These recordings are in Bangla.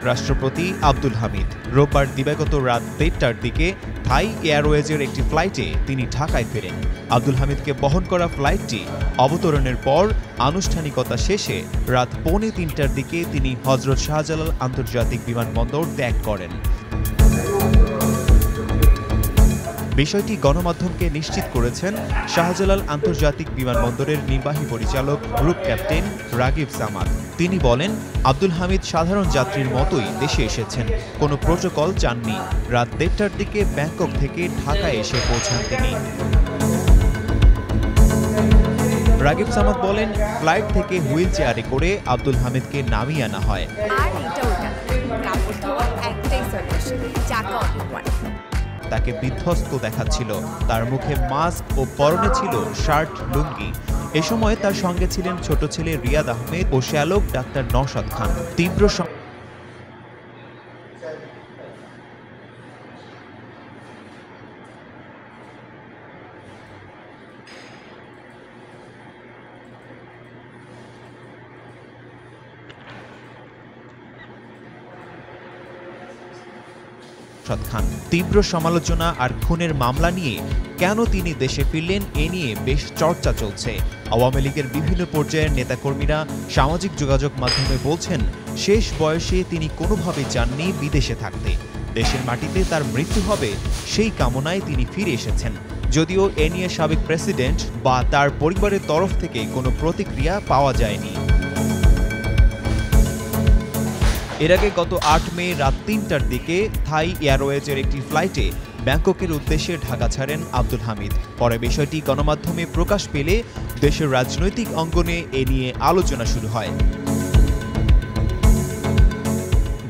রাষ্ট্রপতি আব্দুল হামিদ। রোববার দিবাগত রাত 1:30টার দিকে থাই এয়ারওয়েজের একটি ফ্লাইটে তিনি ঢাকায় ফেরেন। আব্দুল হামিদকে বহন করা ফ্লাইটটি অবতরণের পর আনুষ্ঠানিকতা শেষে রাত 2:45টার দিকে তিনি হযরত শাহজালাল আন্তর্জাতিক বিমানবন্দর ত্যাগ করেন। বিষয়টি গণমাধ্যমকে নিশ্চিত করেছেন শাহজালাল আন্তর্জাতিক বিমানবন্দরের নির্বাহী পরিচালক গ্রুপ ক্যাপ্টেন রাগিব সামাদ। তিনি বলেন, আব্দুল হামিদ সাধারণ যাত্রীর মতোই দেশে এসেছেন, কোনো প্রোটোকল চাননি। রাত 1:30টার দিকে ব্যাংকক থেকে ঢাকায় এসে পৌঁছান তিনি। রাগিব সামাদ বলেন, ফ্লাইট থেকে হুইল চেয়ারে করে আব্দুল হামিদকে নামিয়ে আনা হয়। তাকে বিধ্বস্ত দেখাচ্ছিল। তার মুখে মাস্ক ও পরনে ছিল শার্ট লুঙ্গি। এ সময় তার সঙ্গে ছিলেন ছোট ছেলে রিয়াদ আহমেদ ও শ্যালক ডাক্তার নওশাদ খান। তীব্র তীব্র সমালোচনা আর খুনের মামলা নিয়ে কেন তিনি দেশে ফিরলেন এ নিয়ে বেশ চর্চা চলছে। আওয়ামী লীগের বিভিন্ন পর্যায়ের নেতাকর্মীরা সামাজিক যোগাযোগ মাধ্যমে বলছেন, শেষ বয়সে তিনি কোনোভাবে চাননি বিদেশে থাকতে। দেশের মাটিতে তার মৃত্যু হবে সেই কামনায় তিনি ফিরে এসেছেন। যদিও এ নিয়ে সাবেক প্রেসিডেন্ট বা তার পরিবারের তরফ থেকে কোনো প্রতিক্রিয়া পাওয়া যায়নি। এর আগে গত 8 মে রাত 3টার দিকে থাই এয়ারওয়েজের একটি ফ্লাইটে ব্যাংককের উদ্দেশ্যে ঢাকা ছাড়েন আব্দুল হামিদ। পরে বিষয়টি গণমাধ্যমে প্রকাশ পেলে দেশের রাজনৈতিক অঙ্গনে এ নিয়ে আলোচনা শুরু হয়।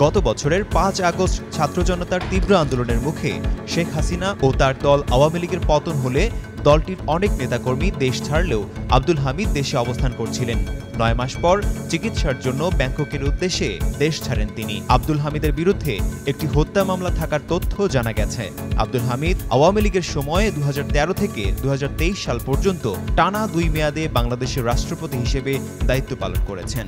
গত বছরের 5 আগস্ট ছাত্র জনতার তীব্র আন্দোলনের মুখে শেখ হাসিনা ও তার দল আওয়ামী লীগের পতন হলে দলটির অনেক নেতাকর্মী দেশ ছাড়লেও আব্দুল হামিদ দেশে অবস্থান করছিলেন। 9 মাস পর চিকিৎসার জন্য ব্যাংককের উদ্দেশ্যে দেশ ছাড়েন তিনি। আব্দুল হামিদের বিরুদ্ধে একটি হত্যা মামলা থাকার তথ্য জানা গেছে। আব্দুল হামিদ আওয়ামী লীগের সময়ে 2013 থেকে 2023 সাল পর্যন্ত টানা 2 মেয়াদে বাংলাদেশের রাষ্ট্রপতি হিসেবে দায়িত্ব পালন করেছেন।